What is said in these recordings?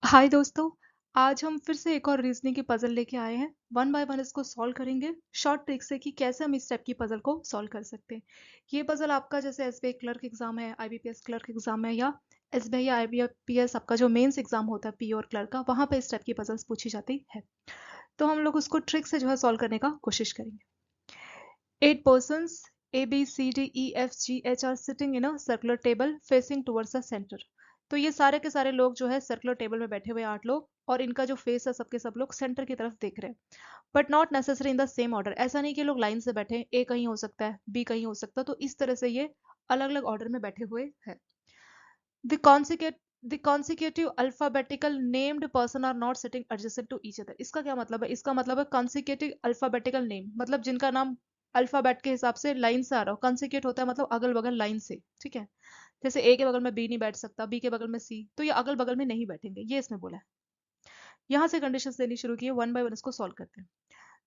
हाय दोस्तों। आज हम फिर से एक और रीजनिंग की पजल लेके आए हैं। वन बाय वन इसको सॉल्व करेंगे शॉर्ट ट्रिक से कि कैसे हम इस टाइप की पजल को सॉल्व कर सकते हैं। ये पजल आपका जैसे एसबीआई क्लर्क एग्जाम है, आईबीपीएस क्लर्क एग्जाम है, या एसबीआई या आईबीपीएस आपका जो मेंस एग्जाम होता है पी और क्लर्क का, वहां पे इस टाइप की पजल्स पूछी जाती है। तो हम लोग उसको ट्रिक से जो है सॉल्व करने का कोशिश करेंगे। 8 persons ABCDEFGH are sitting in a circular table facing towards the center। तो ये सारे के सारे लोग जो है सर्कुलर टेबल में बैठे हुए 8 लोग, और इनका जो फेस है सबके सब लोग सेंटर की तरफ देख रहे हैं। But not necessary in the same order. ऐसा नहीं कि लोग लाइन से बैठे, ए कहीं हो सकता है, बी कहीं हो सकता है, तो इस तरह से ये अलग अलग ऑर्डर में बैठे हुए हैं। The consecutive alphabetical named person are not sitting adjacent to each other। इसका क्या मतलब है? इसका मतलब है consecutive alphabetical name, मतलब जिनका नाम अल्फाबेट के हिसाब से लाइन से आ रहा हो। कंसिक्यूट होता है मतलब अगल बगल लाइन से, ठीक है। जैसे ए के बगल में बी नहीं बैठ सकता, बी के बगल में सी, तो ये अगल बगल में नहीं बैठेंगे, ये इसमें बोला है। यहाँ से कंडीशन देनी शुरू की है, वन बाय वन इसको सॉल्व करते हैं।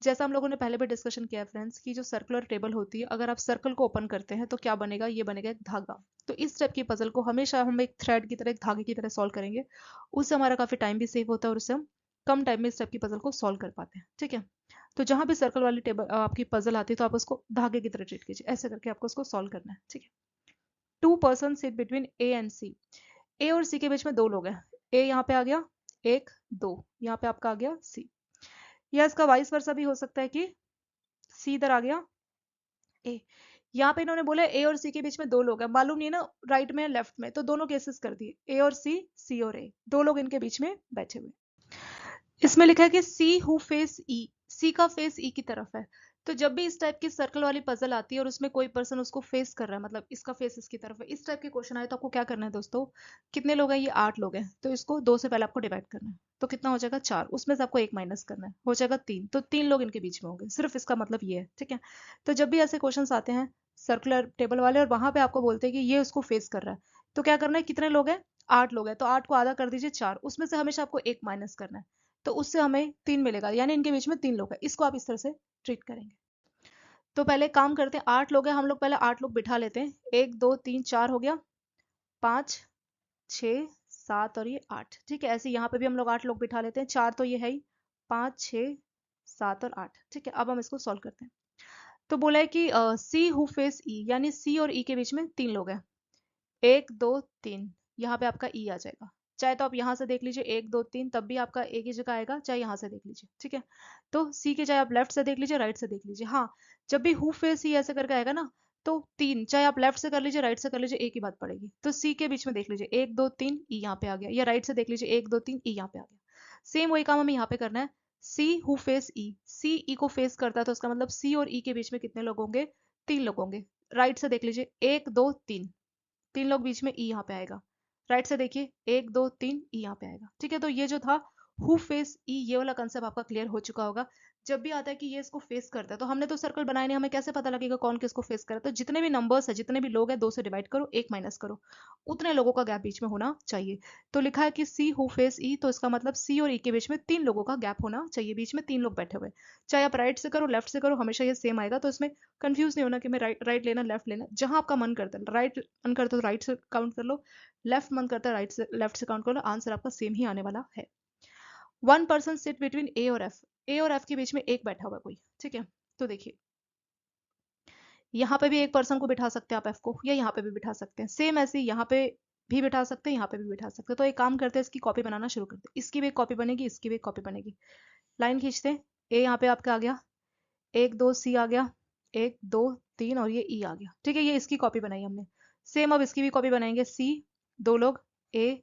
जैसा हम लोगों ने पहले भी डिस्कशन किया है फ्रेंड्स, की जो सर्कुलर टेबल होती है, अगर आप सर्कल को ओपन करते हैं तो क्या बनेगा? ये बनेगा एक धागा। तो इस टाइप की पजल को हमेशा हम एक थ्रेड की तरह, एक धागे की तरह सॉल्व करेंगे। उससे हमारा काफी टाइम भी सेव होता है, और उससे हम कम टाइम में इस टाइप की पजल को सॉल्व कर पाते हैं, ठीक है। तो जहां भी सर्कल वाली टेबल आपकी पजल आती है, तो आप उसको धागे की तरह ट्रीट कीजिए। ऐसे करके आपको उसको सॉल्व करना है, ठीक है। 2 person sit between A and C. A और सी के बीच में 2 लोग हैं। ए यहाँ पे आ गया, एक, दो, यहाँ पे आपका आ गया सी। या इसका वाइस वर्सा भी हो सकता है कि सी इधर आ गया, ए। यहाँ पे इन्होंने बोला ए और सी के बीच में 2 लोग हैं, मालूम नहीं ना राइट में लेफ्ट में, तो दोनों केसेस कर दिए, ए और सी, सी और ए, 2 लोग इनके बीच में बैठे हुए। इसमें लिखा है कि सी हु फेस ई, सी का फेस ई की तरफ है। तो जब भी इस टाइप की सर्कल वाली पजल आती है और उसमें कोई पर्सन उसको फेस कर रहा है, मतलब इसका फेस इसकी तरफ है, इस टाइप के क्वेश्चन आए, तो आपको क्या करना है दोस्तों? कितने लोग हैं? ये 8 लोग हैं, तो इसको 2 से पहले आपको डिवाइड करना है। तो कितना हो जाएगा? 4। उसमें से आपको 1 माइनस करना है, हो जाएगा 3। तो 3 लोग इनके बीच में होंगे, सिर्फ इसका मतलब ये है, ठीक है। तो जब भी ऐसे क्वेश्चन आते हैं सर्कुलर टेबल वाले, और वहां पे आपको बोलते हैं कि ये उसको फेस कर रहा है, तो क्या करना है? कितने लोग हैं? 8 लोग हैं, तो 8 को आधा कर दीजिए 4, उसमें से हमेशा आपको 1 माइनस करना है। तो उससे हमें 3 मिलेगा, यानी इनके बीच में 3 लोग हैं। इसको आप इस तरह से ट्रीट करेंगे। तो पहले काम करते हैं, 8 लोग हैं, हम लोग पहले 8 लोग बिठा लेते हैं। 1 2 3 4 हो गया, 5 6 7 और ये 8, ठीक है। ऐसे यहाँ पे भी हम लोग 8 लोग बिठा लेते हैं। 4 तो ये है ही, 5 6 7 और 8, ठीक है। अब हम इसको सॉल्व करते हैं। तो बोला है कि सी हु फेस ई, यानी सी और ई के बीच में 3 लोग हैं। 1 2 3, यहाँ पे आपका ई आ जाएगा। चाहे तो आप यहाँ से देख लीजिए 1 2 3, तब भी आपका एक ही जगह आएगा, चाहे यहाँ से देख लीजिए, ठीक है। तो सी के चाहे आप लेफ्ट से देख लीजिए, राइट से देख लीजिए। हाँ, जब भी हु फेस सी ऐसे करके आएगा ना, तो 3 चाहे आप लेफ्ट से कर लीजिए, राइट से कर लीजिए, एक ही बात पड़ेगी। तो सी के बीच में देख लीजिए 1 2 3, ई यहाँ पे आ गया, या राइट से देख लीजिए 1 2 3, ई यहाँ पे आ गया। सेम वही काम हमें यहाँ पे करना है। सी हु फेस ई, सी ई को फेस करता है, तो उसका मतलब सी और ई के बीच में कितने लोग होंगे? 3 लोग होंगे। राइट से देख लीजिए 1 2 3, 3 लोग बीच में, ई यहाँ पे आएगा। राइट से देखिए 1 2 3, ई यहाँ पे आएगा, ठीक है। तो ये जो था हु फेस ई, ये वाला कंसेप्ट आपका क्लियर हो चुका होगा। जब भी आता है कि ये इसको फेस करता है, तो हमने तो सर्कल बनाए नहीं, हमें कैसे पता लगेगा कौन किसको फेस कर रहा है? तो जितने भी नंबर्स है, जितने भी लोग हैं, 2 से डिवाइड करो, 1 माइनस करो, उतने लोगों का गैप बीच में होना चाहिए। तो लिखा है कि सी हु फेस ई, तो इसका मतलब सी और ई के बीच में 3 लोगों का गैप होना चाहिए, बीच में 3 लोग बैठे हुए। चाहे आप राइट से करो, लेफ्ट से करो, हमेशा ये सेम आएगा। तो इसमें कंफ्यूज नहीं होना कि मैं राइट राइट लेना, लेफ्ट लेना, जहां आपका मन करता है। राइट मन करता है तो राइट से काउंट कर लो, लेफ्ट मन करता है राइट से, लेफ्ट से काउंट कर लो, आंसर आपका सेम ही आने वाला है। 1 पर्सन सिट बिटवीन ए और एफ, ए और एफ के बीच में एक बैठा हुआ है कोई, ठीक है। तो देखिए यहाँ पे भी एक पर्सन को बिठा सकते हैं आप एफ को, या यहाँ पे भी बिठा सकते हैं। सेम ऐसे ही यहाँ पे भी बिठा सकते हैं, यहाँ पे भी बिठा सकते हैं। तो एक काम करते हैं, इसकी कॉपी बनाना शुरू करते हैं। इसकी भी एक कॉपी बनेगी, इसकी भी एक कॉपी बनेगी। लाइन खींचते हैं। ए यहाँ पे आपका आ गया, 1 2 सी आ गया, 1 2 3, और ये ई आ गया, ठीक है। ये इसकी कॉपी बनाई हमने। सेम अब इसकी भी कॉपी बनाएंगे। सी, 2 लोग, ए,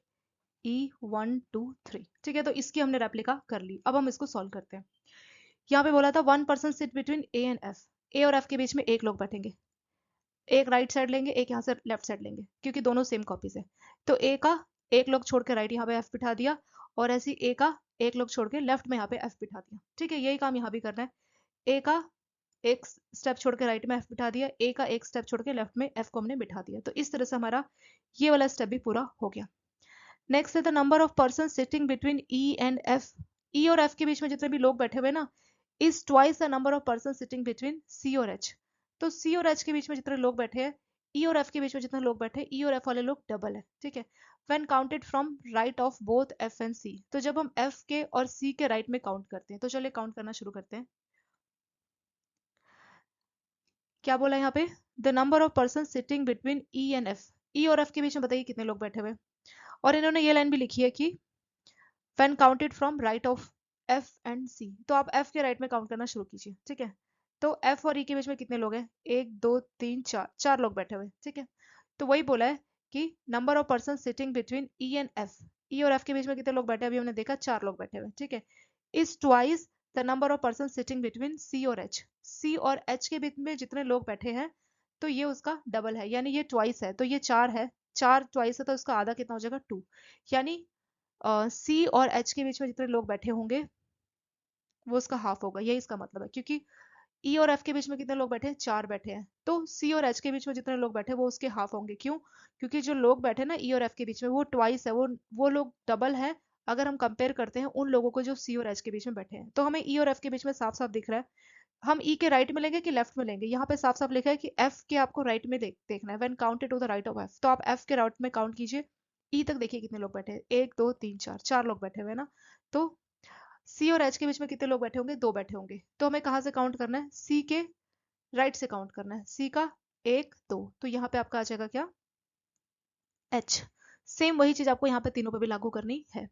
ई, 1 2 3, ठीक है। तो इसकी हमने रेप्लिका कर ली। अब हम इसको सॉल्व करते हैं। यहाँ पे बोला था 1 person sit between A and F, A और एफ के बीच में एक लोग बैठेंगे। एक राइट साइड लेंगे, एक यहाँ से लेफ्ट साइड लेंगे, क्योंकि दोनों सेम कॉपीज है। तो ए का एक लोग छोड़ के राइट यहाँ पे एफ बिठा दिया, और ऐसी ए का एक लोग छोड़ के लेफ्ट में यहाँ पे एफ बिठा दिया, ठीक है। यही काम यहाँ भी करना है। ए का एक स्टेप छोड़ के राइट में एफ बिठा दिया, ए का एक स्टेप छोड़ के लेफ्ट में एफ को हमने बिठा दिया। तो इस तरह से हमारा ये वाला स्टेप भी पूरा हो गया। नेक्स्ट है the number of person sitting between E and F, E और एफ के बीच में जितने भी लोग बैठे हुए ना, is twice the number of person sitting between C और एच। तो सी और एच के बीच में जितने लोग बैठे हैं, ई और एफ के बीच में जितने लोग बैठे ई और एफ वाले लोग डबल है, ठीक है। When counted from right of both F and C, तो जब हम एफ के और सी के राइट में काउंट करते हैं, तो चलिए काउंट करना शुरू करते हैं। क्या बोला यहाँ पे, the number of person sitting between E and F, E और एफ के बीच में बताइए कितने लोग बैठे हुए। और इन्होंने ये लाइन भी लिखी है कि when counted from right of F and C, तो आप एफ के राइट में काउंट करना शुरू कीजिए, ठीक है। तो एफ और ई के बीच में कितने लोग हैं, 1 2 3 4, 4 लोग बैठे हुए, ठीक है। तो वही बोला है कि number of person sitting between E and F, E और एफ के बीच में कितने लोग बैठे, अभी हमने देखा 4 लोग बैठे हुए, ठीक है। Is twice the number of person sitting between C और एच, सी और एच के बीच में जितने लोग बैठे हैं, तो ये उसका डबल है, यानी ये ट्वाइस है, तो ये 4 है, 4 ट्वाइस है, तो इसका आधा कितना हो जाएगा 2, यानी सी और एच के बीच में जितने लोग बैठे होंगे वो उसका हाफ होगा, यही इसका मतलब है। क्योंकि ई और एफ के बीच में कितने लोग बैठे हैं, 4 बैठे हैं, तो सी और एच के बीच में जितने लोग बैठे हैं वो उसके हाफ होंगे। क्यों? क्योंकि जो लोग बैठे हैं ना ई और एफ के बीच में वो ट्वाइस है, वो लोग डबल है अगर हम कंपेयर करते हैं उन लोगों को जो सी और एच के बीच में बैठे हैं। तो हमें ई और एफ के बीच में साफ साफ दिख रहा है। हम ई के राइट में लेंगे कि लेफ्ट में लेंगे, यहाँ पे साफ साफ लिखा है कि एफ के आपको राइट में देखना है, when counted to the right of F, तो आप एफ के राइट में काउंट कीजिए। ई तक देखिए कितने लोग बैठे हैं, 1 2 3 4, 4 लोग बैठे हुए हैं ना। तो सी और एच के बीच में कितने लोग बैठे होंगे, 2 बैठे होंगे। तो हमें कहाँ से काउंट करना है, सी के राइट से काउंट करना है, सी का 1 2, तो यहाँ पे आपका आ जाएगा क्या, एच। सेम वही चीज आपको यहाँ पे तीनों पे भी लागू करनी है।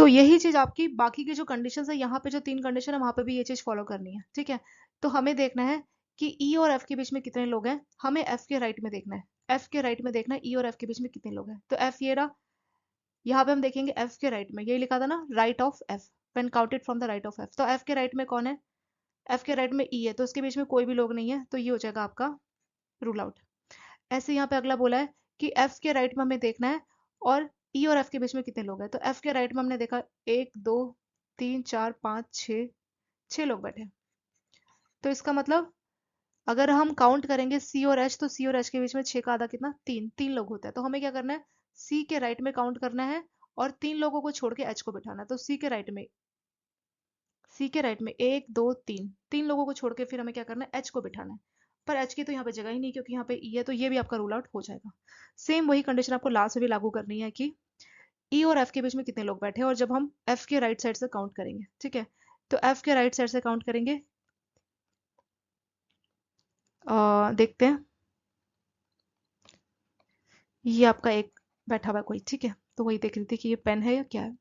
यही चीज आपकी बाकी की जो कंडीशन है, यहाँ पे जो 3 कंडीशन है वहां पे भी ये चीज फॉलो करनी है, ठीक है। तो हमें देखना है कि ई और एफ के बीच में कितने लोग हैं, हमें एफ के राइट में देखना है, एफ के राइट में देखना है ई और एफ के बीच में कितने लोग हैं। तो एफ ये रहा, यहाँ पे हम देखेंगे एफ के राइट में, यही लिखा था ना, right of F, when counted from the right of F, तो एफ के राइट में कौन है, एफ के राइट में ई है, तो उसके बीच में कोई भी लोग नहीं है, तो ये हो जाएगा आपका रूल आउट। ऐसे यहाँ पे अगला बोला है कि एफ के राइट में हमें देखना है और ई और एफ के बीच में कितने लोग हैं। तो एफ के राइट में हमने देखा 1 2 3 4 5 6, 6 लोग बैठे हैं। तो इसका मतलब अगर हम काउंट करेंगे सी और एच, तो सी और एच के बीच में 6 का आधा कितना, 3, 3 लोग होते हैं। तो हमें क्या करना है, सी के राइट में काउंट करना है और 3 लोगों को छोड़ के एच को बिठाना है। तो सी के राइट में 1 2 3, 3 लोगों को छोड़ के फिर हमें क्या करना है, एच को बिठाना है। पर एच की तो यहाँ पे जगह ही नहीं क्योंकि यहाँ पे ई है, तो ये भी आपका रूल आउट हो जाएगा। सेम वही कंडीशन आपको लास्ट में भी लागू करनी है कि ई और एफ के बीच में कितने लोग बैठे हैं, और जब हम एफ के राइट साइड से काउंट करेंगे, ठीक है। तो एफ के राइट साइड से काउंट करेंगे, देखते हैं, ये आपका एक बैठा हुआ है कोई, ठीक है। तो वही देख रही थी कि ये पेन है या क्या है।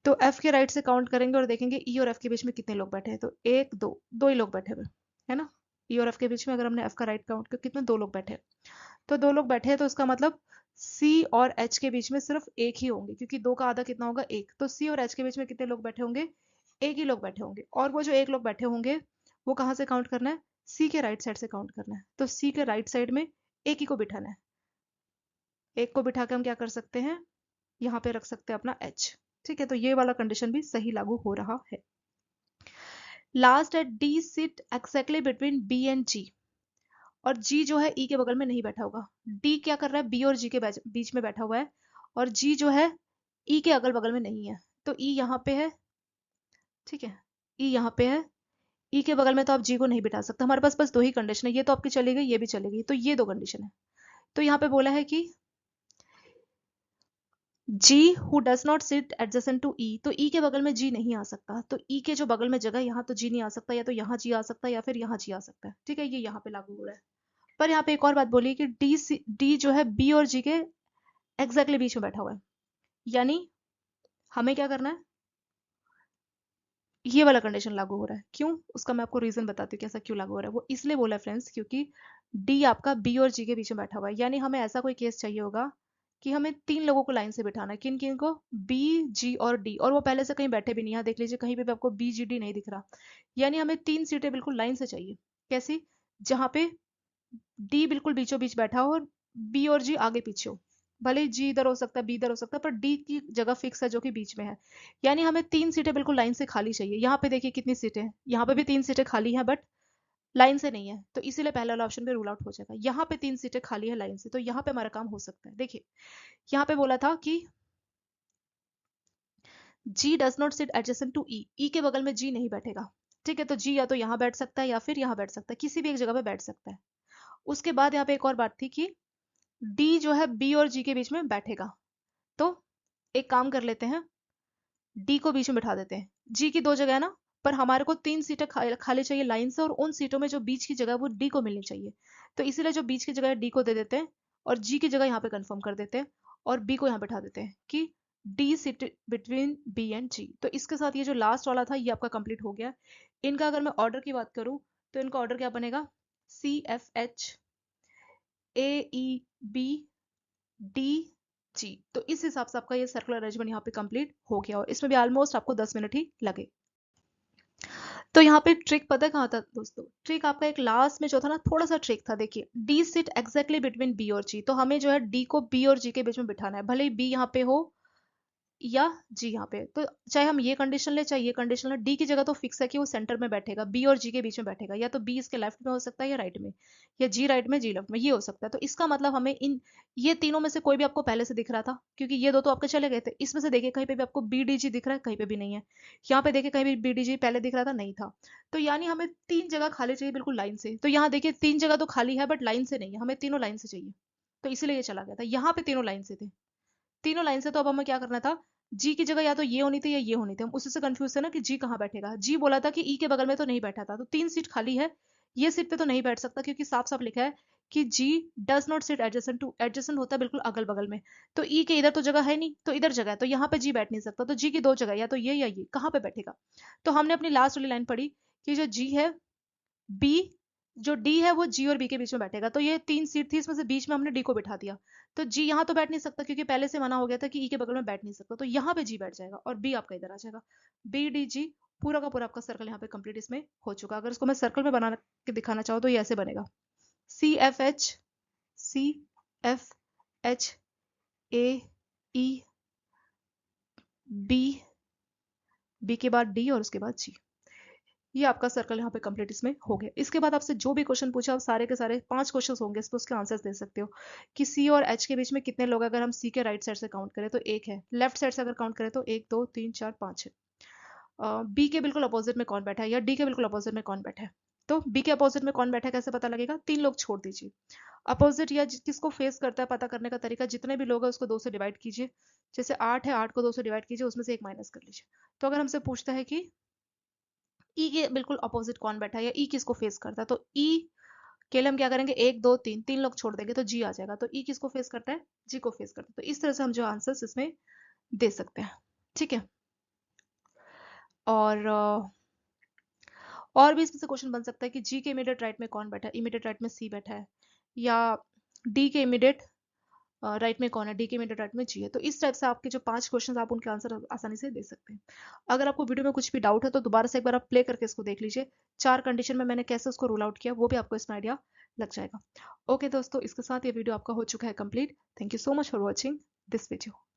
तो एफ के राइट से काउंट करेंगे और देखेंगे ई और एफ के बीच में कितने लोग बैठे हैं। तो 1 2, 2 ही लोग बैठे हुए है ना। ई और एफ के बीच में अगर हमने एफ का राइट काउंट किया कितने, 2 लोग बैठे हैं। तो 2 लोग बैठे हैं, तो इसका मतलब सी और एच के बीच में सिर्फ एक ही होंगे, क्योंकि 2 का आधा कितना होगा, 1। तो सी और एच के बीच में कितने लोग बैठे होंगे, एक ही लोग बैठे होंगे। और वो जो एक लोग बैठे होंगे वो कहाँ से काउंट करना है, सी के राइट साइड से काउंट करना है। तो सी के राइट साइड में एक ही को बिठाना है, एक को बिठा के हम क्या कर सकते हैं, यहाँ पे रख सकते हैं अपना एच, ठीक है। तो ये वाला कंडीशन भी सही लागू हो रहा है। लास्ट है D sit exactly between B and G, और जी जो है ई के बगल में नहीं बैठा होगा। डी क्या कर रहा है, बी और जी के बीच में बैठा हुआ है, और जी जो है ई के अगल बगल में नहीं है। तो ई यहाँ पे है, ठीक है, ई यहाँ पे है, ई के बगल में तो आप जी को नहीं बिठा सकते। हमारे पास बस 2 ही कंडीशन है, ये तो आपकी चली गई, ये भी चली गई, तो ये 2 कंडीशन है। तो यहाँ पे बोला है कि G who does not sit adjacent to E, तो ई के बगल में जी नहीं आ सकता। तो ई के जो बगल में जगह, यहाँ तो जी नहीं आ सकता, या तो यहाँ जी आ सकता है या फिर यहाँ जी आ सकता है, ठीक है। ये यहाँ पे लागू हो रहा है। पर यहाँ पे एक और बात बोली कि डी जो है बी और जी के एग्जैक्टली बीच में बैठा हुआ है, यानी हमें क्या करना है, ये वाला कंडीशन लागू हो रहा है। क्यों, उसका मैं आपको रीजन बताती हूँ कि ऐसा क्यों लागू हो रहा है। वो इसलिए बोला है फ्रेंड्स क्योंकि डी आपका बी और जी के बीच में बैठा हुआ है, यानी हमें ऐसा कोई केस चाहिए होगा कि हमें 3 लोगों को लाइन से बिठाना है। किन किन को, बी जी और डी, और वो पहले से कहीं बैठे भी नहीं। यहाँ देख लीजिए कहीं पे भी आपको बी जी डी नहीं दिख रहा, यानी हमें 3 सीटें बिल्कुल लाइन से चाहिए। कैसी, जहाँ पे डी बिल्कुल बीचों बीच बैठा हो और बी और जी आगे पीछे हो। भले ही जी इधर हो सकता है, बी इधर हो सकता है, पर डी की जगह फिक्स है जो कि बीच में है। यानी हमें 3 सीटें बिल्कुल लाइन से खाली चाहिए। यहाँ पे देखिए कितनी सीटें हैं, यहाँ पे भी 3 सीटें खाली हैं, बट लाइन से नहीं है, तो इसीलिए पहले वाला ऑप्शन पे रूल आउट हो जाएगा। यहाँ पे 3 सीटें खाली है लाइन से, तो यहाँ पे हमारा काम हो सकता है। देखिए यहाँ पे बोला था कि G does not sit adjacent to E, E के बगल में G नहीं बैठेगा, ठीक है। तो G या तो यहाँ बैठ सकता है या फिर यहाँ बैठ सकता है, किसी भी एक जगह पे बैठ सकता है। उसके बाद यहाँ पे एक और बात थी कि D जो है B और G के बीच में बैठेगा। तो एक काम कर लेते हैं, D को बीच में बिठा देते हैं। G की दो जगह है ना, पर हमारे को 3 सीटें खाली चाहिए लाइन से, और उन सीटों में जो बीच की जगह है वो D को मिलनी चाहिए। तो इसीलिए जो बीच की जगह है D को दे देते हैं, और G की जगह यहाँ पे कंफर्म कर देते हैं, और B को यहाँ बिठा देते हैं कि D sit between B and G। तो इसके साथ ये जो लास्ट वाला था ये आपका कंप्लीट हो गया। इनका अगर मैं ऑर्डर की बात करूँ तो इनका ऑर्डर क्या बनेगा, CFH AEB DG। तो इस हिसाब से आपका ये सर्कुलर अरेंजमेंट यहाँ पे कंप्लीट हो गया, और इसमें भी ऑलमोस्ट आपको 10 मिनट ही लगे। तो यहाँ पे ट्रिक पता है कहाँ था दोस्तों, ट्रिक आपका एक लास्ट में जो था ना, थोड़ा सा ट्रिक था। देखिए D sit exactly between B और जी, तो हमें जो है डी को बी और जी के बीच में बिठाना है, भले ही बी यहाँ पे हो या जी यहाँ पे। तो चाहे हम ये कंडीशन ले चाहे ये कंडीशन ले, डी की जगह तो फिक्स है कि वो सेंटर में बैठेगा, बी और जी के बीच में बैठेगा, या तो बी इसके लेफ्ट में हो सकता है या राइट में, या जी राइट में जी लेफ्ट में, ये हो सकता है। तो इसका मतलब हमें इन ये तीनों में से कोई भी आपको पहले से दिख रहा था, क्योंकि ये दो तो आपके चले गए थे। इसमें से देखिए कहीं पे भी आपको बी डी जी दिख रहा है, कहीं पे भी नहीं है। यहाँ पे देखिए कहीं भी बी डी जी पहले दिख रहा था, नहीं था। तो यानी हमें 3 जगह खाली चाहिए बिल्कुल लाइन से। तो यहाँ देखिए 3 जगह तो खाली है बट लाइन से नहीं है, हमें तीनों लाइन से चाहिए। तो इसीलिए ये चला गया था, यहाँ पे तीनों लाइन से थे, तीनों लाइन से। तो अब हमें क्या करना था, जी की जगह या तो ये होनी थी या ये होनी थी। हम उसी से कंफ्यूज थे ना कि जी कहाँ बैठेगा। जी बोला था कि ई के बगल में तो नहीं बैठा था, तो 3 सीट खाली है, ये सीट पे तो नहीं बैठ सकता, क्योंकि साफ साफ लिखा है कि G does not sit adjacent to, adjacent होता है बिल्कुल अगल बगल में। तो ई के इधर तो जगह है नहीं, तो इधर जगह है, तो यहाँ पे जी बैठ नहीं सकता। तो जी की दो जगह, या तो ये या ये, कहाँ पे बैठेगा। तो हमने अपनी लास्ट वाली लाइन पढ़ी कि जो जी है, बी, जो डी है वो जी और बी के बीच में बैठेगा। तो ये 3 सीट थी, इसमें से बीच में हमने डी को बिठा दिया। तो जी यहाँ तो बैठ नहीं सकता, क्योंकि पहले से मना हो गया था कि ई के बगल में बैठ नहीं सकता। तो यहाँ पे जी बैठ जाएगा और बी आपका इधर आ जाएगा। बी डी जी, पूरा का पूरा आपका सर्कल यहाँ पे कंप्लीट इसमें हो चुका। अगर इसको मैं सर्कल में बना के दिखाना चाहूँ तो ये ऐसे बनेगा, CFH CFH AEB, बी के बाद डी और उसके बाद जी। ये आपका सर्कल यहाँ पे कंप्लीट इसमें हो गया। इसके बाद आपसे जो भी क्वेश्चन पूछा, आप सारे के सारे 5 क्वेश्चन होंगे, इस पर उसके आंसर्स दे सकते हो कि सी और एच के बीच में कितने लोग, अगर हम सी के राइट साइड से काउंट करें तो एक है, लेफ्ट साइड से अगर काउंट करें तो 1 2 3 4 5 है। बी के बिल्कुल अपोजिट में कौन बैठा है, या डी के बिल्कुल अपोजिट में कौन बैठा है। तो बी के अपोजिट में कौन बैठा है कैसे पता लगेगा, 3 लोग छोड़ दीजिए। अपोजिट या किसको फेस करता है पता करने का तरीका, जितने भी लोग हैं उसको 2 से डिवाइड कीजिए। जैसे 8 है, 8 को 2 से डिवाइड कीजिए, उसमें से 1 माइनस कर लीजिए। तो अगर हमसे पूछता है कि ई के बिल्कुल अपोजिट कौन बैठा है, या ई किसको फेस करता है, तो ई के लिए हम क्या करेंगे, 1 2 3, 3 लोग छोड़ देंगे तो जी आ जाएगा। तो ई किसको फेस करता है, जी को फेस करता है। तो इस तरह से हम जो आंसर्स इसमें दे सकते हैं, ठीक है। और भी इसमें से क्वेश्चन बन सकता है कि जी के इमीडिएट राइट में कौन बैठा है, इमीडिएट राइट में सी बैठा है, या डी के इमीडिएट राइट में कौन है, डी के इमीडिएट राइट में जी है। तो इस टाइप से आपके जो 5 क्वेश्चन आप उनके आंसर आसानी से दे सकते हैं। अगर आपको वीडियो में कुछ भी डाउट है तो दोबारा से एक बार आप प्ले करके इसको देख लीजिए, 4 कंडीशन में मैंने कैसे उसको रूल आउट किया वो भी आपको इसमें आइडिया लग जाएगा। ओके दोस्तों, इसके साथ ये वीडियो आपका हो चुका है complete. Thank you so much for watching this video.